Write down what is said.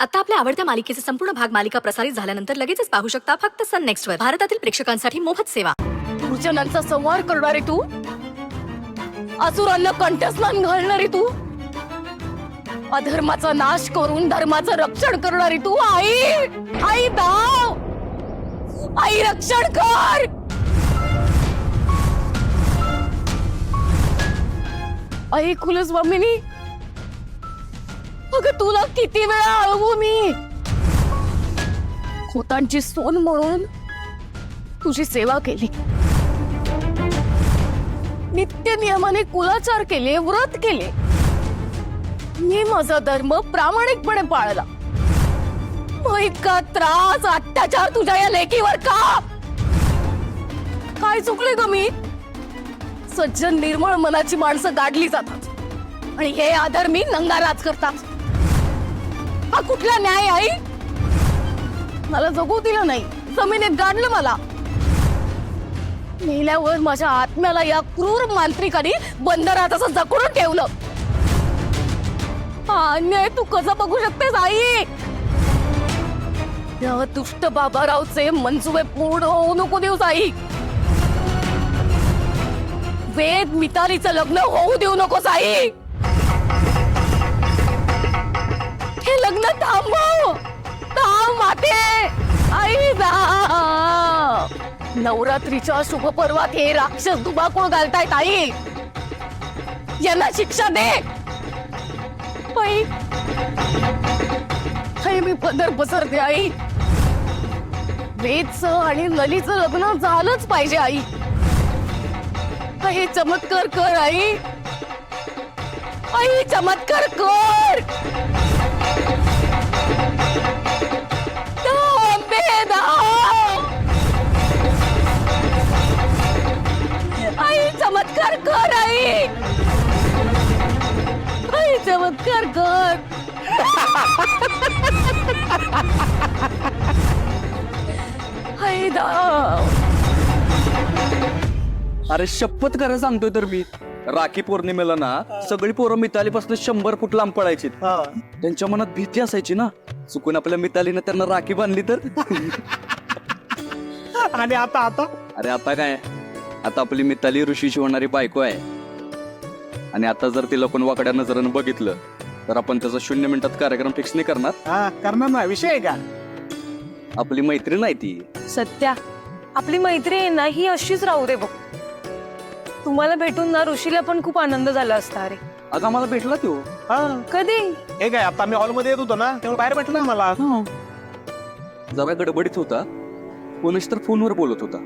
आता आपल्या आवडत्या मालिकेचे संपूर्ण भाग मालिका प्रसारित झाल्यानंतर लगेचच पाहू शकता फक्त सन नेक्स्ट वर. भारतातील प्रेक्षकांसाठी मोफत सेवा. दुर्जनांचा संहार करणारी तू, असुरांना कंठस्नान घालणारी तू, अधर्माचा नाश करून धर्माचं रक्षण करणारी तू. आई आई धाव, आई रक्षण कर. आई कुलस्वामिनी, अगं तुला किती वेळा अळवू मी. खोतांची सोन म्हणून तुझी सेवा केली, नित्य नियमाने कुलाचार केले, व्रत केले. मी माझा धर्म प्रामाणिकपणे पाळला. मग इतका त्रास, अत्याचार तुझ्या या लेकीवर का? काय चुकले ग मी? सज्जन निर्मळ मनाची माणसं गाडली जातात आणि हे अधर्मी नंगाराज करतात. हा कुठला न्याय आई? मला जगू दिलं नाही, जमिनीत गाडलं मला. मेल्यावर माझ्या आत्म्याला या क्रूर मांत्रिकाने बंदरात असं जखडून ठेवलं. हा अन्याय तू कसा बघू शकतेस आई? या दुष्ट बाबारावचे मनसुबे पूर्ण होऊ नको देऊस आई. वेद मितालीचं लग्न होऊ देऊ नकोस आई. हे लग्न थांबव, थांब माते. आई जा. नवरात्रीच्या शुभ पर्वात हे राक्षस धुबाकूळ घालतायत आई. यांना शिक्षा दे. आई, आई मी पदर पसरते आई. वेदचं आणि ललीचं लग्न झालंच पाहिजे आई. आई चमत्कार कर आई. आई चमत्कार कर. आई चमत्कार कर आई. आई चमत्कार कर. आई दाव. अरे शपथ करा सांगतोय तर मी, राखी पौर्णिमेला ना सगळी पोरं मितालीपासून 100 फूट लांब पडायची. त्यांच्या मनात भीती असायची ना, चुकून आपल्या मितालीनं त्यांना राखी बांधली तर. आणि आता अरे आता काय, आता आपली मिताली ऋषीची होणारी बायको आहे. आणि आता जर तिला कोण वाकड्या नजरेनं बघितलं तर आपण त्याचा 0 मिनिटात कार्यक्रम फिक्स नाही करणार. करणार ना, विषय आहे का? आपली मैत्रीण आहे ती. सत्या, आपली मैत्री आहे ना ही अशीच राहू दे बघ. तुम्हाला भेटून ना ऋषीला पण खूप आनंद झाला असता. अरे अगं मला भेटला तो. कधी? हे काय, आता मी हॉलमध्ये येत होतो ना तेव्हा बाहेर भेटला मला. जरा गडबडीत होता, कोणीच तर फोनवर बोलत होता.